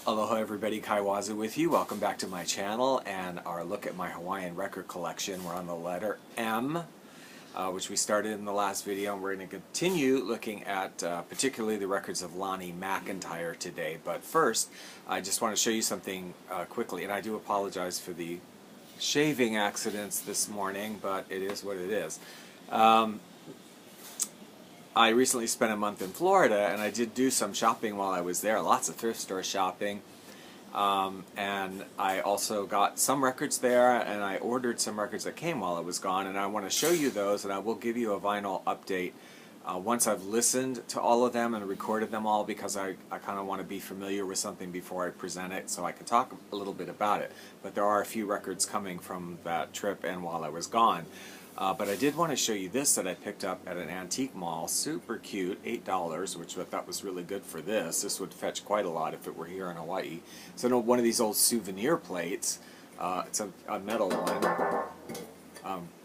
Aloha everybody, Kaiwazu with you. Welcome back to my channel and our look at my Hawaiian record collection. We're on the letter M, which we started in the last video, and we're going to continue looking at particularly the records of Lani McIntire today. But first, I just want to show you something quickly, and I do apologize for the shaving accidents this morning, but it is what it is. I recently spent a month in Florida, and I did do some shopping while I was there, lots of thrift store shopping, and I also got some records there, and I ordered some records that came while I was gone, and I want to show you those, and I will give you a vinyl update once I've listened to all of them and recorded them all, because I kind of want to be familiar with something before I present it so I can talk a little bit about it. But there are a few records coming from that trip and while I was gone. But I did want to show you this that I picked up at an antique mall. Super cute, $8, which I thought was really good for this. This would fetch quite a lot if it were here in Hawaii. So one of these old souvenir plates. It's a metal one.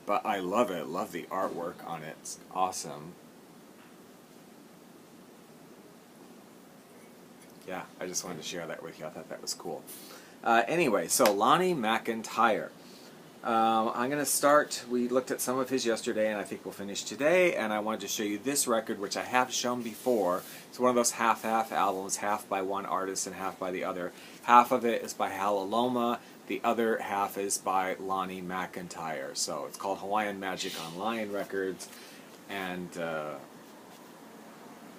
But I love it. Love the artwork on it. It's awesome. Yeah, I just wanted to share that with you. I thought that was cool. Anyway, so Lani McIntire. I'm going to start, we looked at some of his yesterday, and I think we'll finish today, and I wanted to show you this record, which I have shown before. It's one of those half-half albums, half by one artist and half by the other. Half of it is by Halaloma, the other half is by Lani McIntire. So it's called Hawaiian Magic on Lion Records, and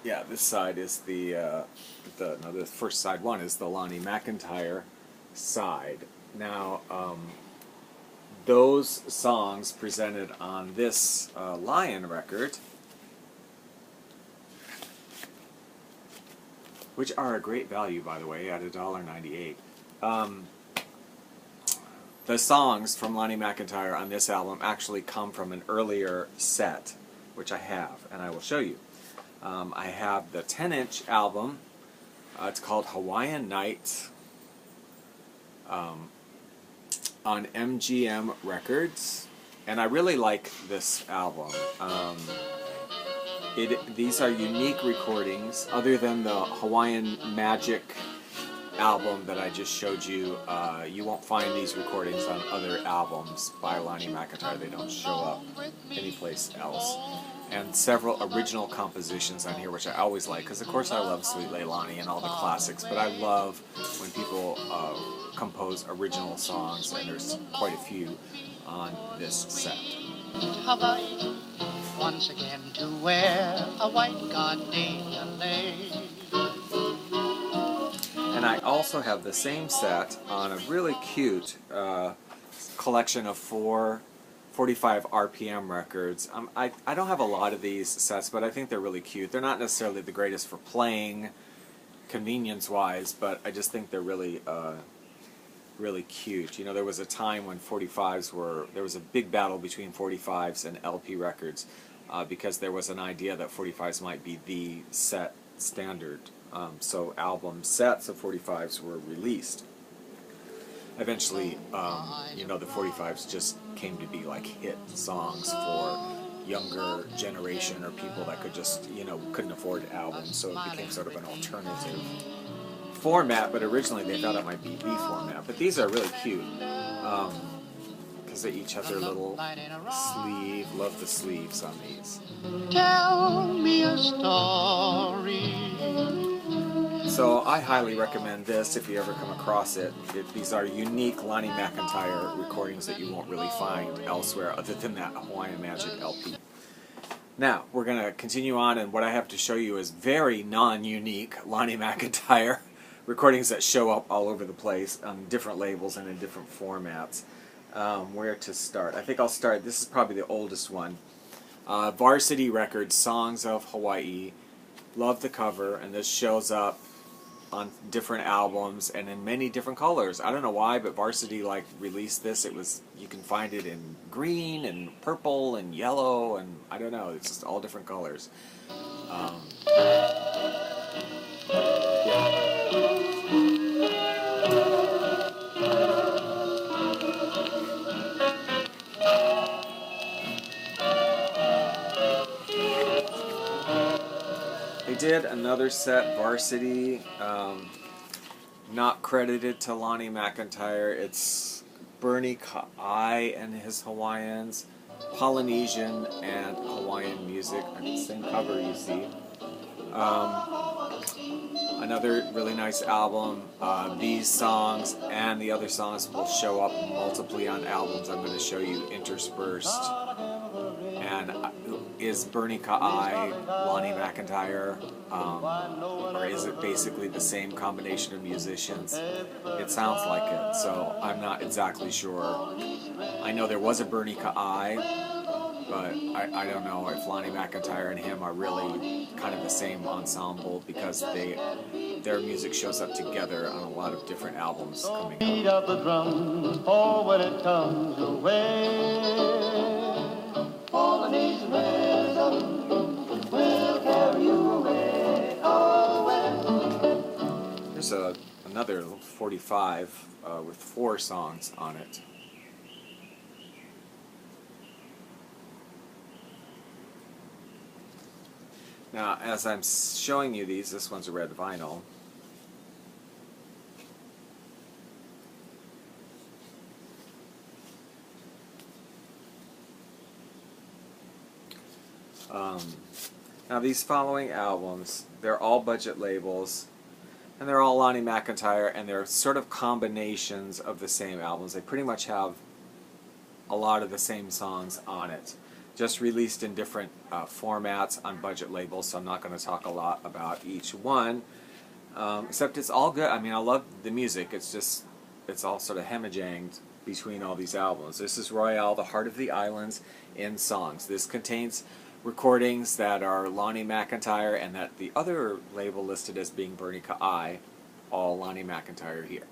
yeah, this side is the first side one is the Lani McIntire side. Now, those songs presented on this Lion record, which are a great value, by the way, at $1.98. The songs from Lani McIntire on this album actually come from an earlier set, which I have, and I will show you. I have the 10-inch album. It's called Hawaiian Nights. On MGM Records, and I really like this album. These are unique recordings. Other than the Hawaiian Magic album that I just showed you, you won't find these recordings on other albums by Lani McIntire. They don't show up anyplace else. And several original compositions on here, which I always like, because of course I love Sweet Leilani and all the classics, but I love when people compose original songs, and there's quite a few on this set. Hawaii, once again to where a white gardenia lay. And I also have the same set on a really cute collection of 45 RPM records. I don't have a lot of these sets, but I think they're really cute. They're not necessarily the greatest for playing, convenience-wise, but I just think they're really really cute. You know, there was a time when 45s there was a big battle between 45s and LP records because there was an idea that 45s might be the set standard. So album sets of 45s were released. Eventually, you know, the 45s just came to be like hit songs for younger generation or people that could just, you know, couldn't afford albums, so it became sort of an alternative format, but originally they thought it might be the format. But these are really cute, because they each have their little sleeve. Love the sleeves on these. Tell me a story. So I highly recommend this if you ever come across it. These are unique Lani McIntire recordings that you won't really find elsewhere other than that Hawaiian Magic LP. Now, we're going to continue on, and what I have to show you is very non-unique Lani McIntire recordings that show up all over the place on different labels and in different formats. Where to start? I think I'll start, this is probably the oldest one. Varsity Records, Songs of Hawaii. Love the cover, and this shows up on different albums and in many different colors. I don't know why, but Varsity released this. You can find it in green and purple and yellow, and I don't know, it's just all different colors. Yeah. They did another set, Varsity. not credited to Lani McIntire. It's Bernie Ka'ai and his Hawaiians, Polynesian and Hawaiian music. Same cover you see. Another really nice album. These songs and the other songs will show up multiply on albums. I'm going to show you interspersed. And is Bernie Ka'ai Lani McIntire? Or is it basically the same combination of musicians? It sounds like it, so I'm not exactly sure. I know there was a Bernie Ka'ai, but I don't know if Lani McIntire and him are really kind of the same ensemble, because their music shows up together on a lot of different albums coming Beat up. of the drum, oh, when it comes away. Polynesian rhythm will carry you away, away. There's another 45 with 4 songs on it. Now, as I'm showing you these, this one's a red vinyl. Now, these following albums, they're all budget labels, and they're all Lani McIntire, and they're sort of combinations of the same albums. They pretty much have a lot of the same songs on it, just released in different formats on budget labels, so I'm not going to talk a lot about each one, except it's all good. I mean, I love the music. It's just, it's all sort of hemijanged between all these albums. This is Royale, The Heart of the Islands in Songs. This contains recordings that are Lani McIntire and that the other label listed as being Bernie Ka'ai, all Lani McIntire here.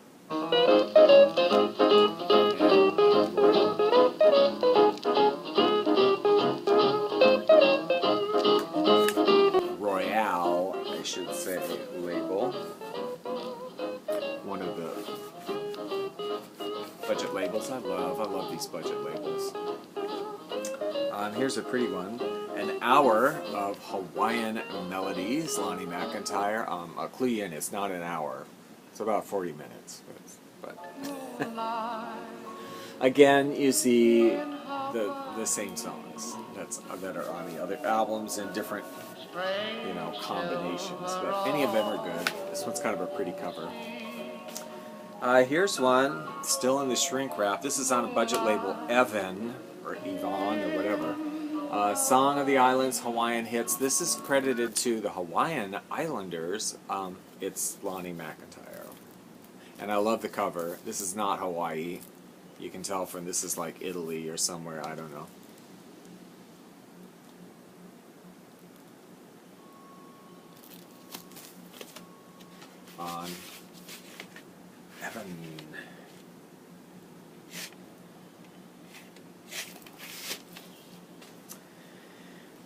Royale, I should say, label. One of the budget labels I love these budget labels. Here's a pretty one. An hour of Hawaiian melodies, Lani McIntire. I'll clue you in, it's not an hour. It's about 40 minutes. But again, you see the same songs that are on the other albums in different, combinations. But any of them are good. This one's kind of a pretty cover. Here's one, still in the shrink wrap. This is on a budget label, Evan, or Yvonne, or whatever. Song of the Islands, Hawaiian Hits. This is credited to the Hawaiian Islanders. It's Lani McIntire. And I love the cover. This is not Hawaii. You can tell from this is like Italy or somewhere, I don't know. On Evan.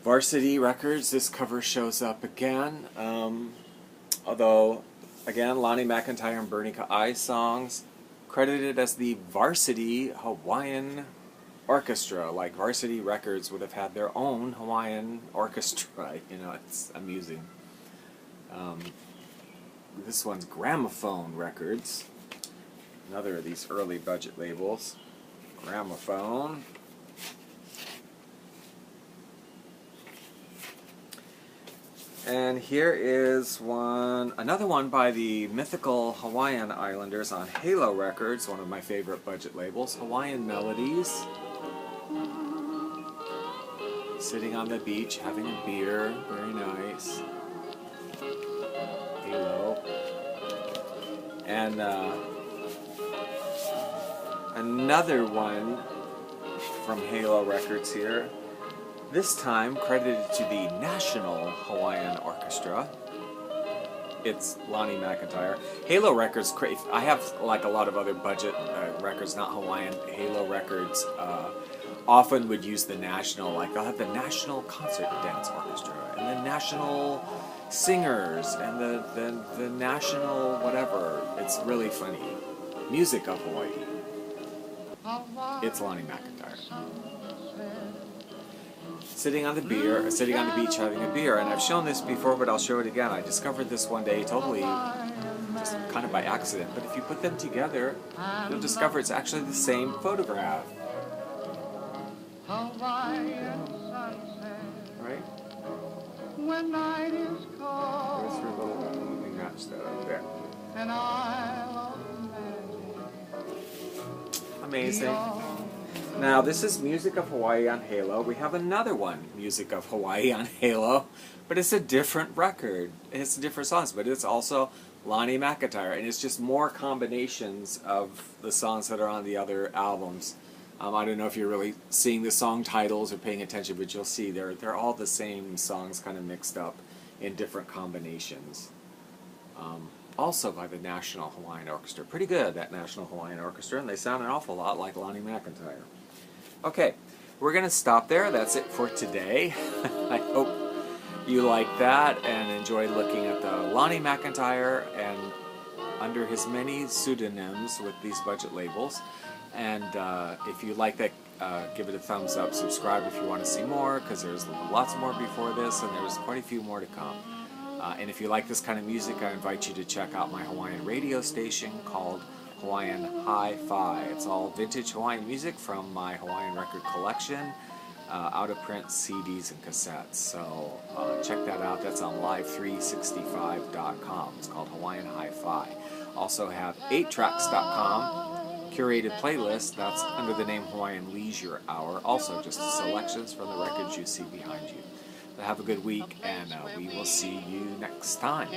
Varsity Records, this cover shows up again, although, again, Lani McIntire and Bernie Ka'ai songs, credited as the Varsity Hawaiian Orchestra, like Varsity Records would have had their own Hawaiian orchestra, it's amusing. This one's Gramophone Records, another of these early budget labels. Gramophone. And here is another one by the mythical Hawaiian Islanders on Halo Records, one of my favorite budget labels, Hawaiian Melodies. Sitting on the beach, having a beer, very nice. Halo. And another one from Halo Records here. This time credited to the National Hawaiian Orchestra. It's Lani McIntire. Halo Records, I have like a lot of other budget records, not Hawaiian. Halo Records often would use the national, like they'll have the National Concert Dance Orchestra and the National Singers and the National whatever. It's really funny. Music of Hawaii. It's Lani McIntire. Sitting on the beach having a beer, and I've shown this before, but I'll show it again. I discovered this one day, totally just kind of of by accident, but if you put them together, you'll discover it's actually the same photograph. Hawaiian sunset. Right? When night is cold. There's her little, let me match that up there. And I love magic. Amazing. Now, this is Music of Hawaii on Halo. We have another one, Music of Hawaii on Halo, but it's a different record. It's different songs, but it's also Lani McIntire, and it's just more combinations of the songs that are on the other albums. I don't know if you're really seeing the song titles or paying attention, but you'll see they're all the same songs kind of mixed up in different combinations. Also by the National Hawaiian Orchestra. Pretty good, that National Hawaiian Orchestra, and they sound an awful lot like Lani McIntire. Okay, we're going to stop there. That's it for today. I hope you like that and enjoy looking at the Lani McIntire and under his many pseudonyms with these budget labels. And if you like that, give it a thumbs up, subscribe if you want to see more, because there's lots more before this, and there's quite a few more to come. And if you like this kind of music, I invite you to check out my Hawaiian radio station called Hawaiian Hi-Fi. It's all vintage Hawaiian music from my Hawaiian record collection, out-of-print CDs and cassettes. So check that out. That's on live365.com. It's called Hawaiian Hi-Fi. Also have 8tracks.com. Curated playlist that's under the name Hawaiian Leisure Hour, also just selections from the records you see behind you. So have a good week, and we will see you next time.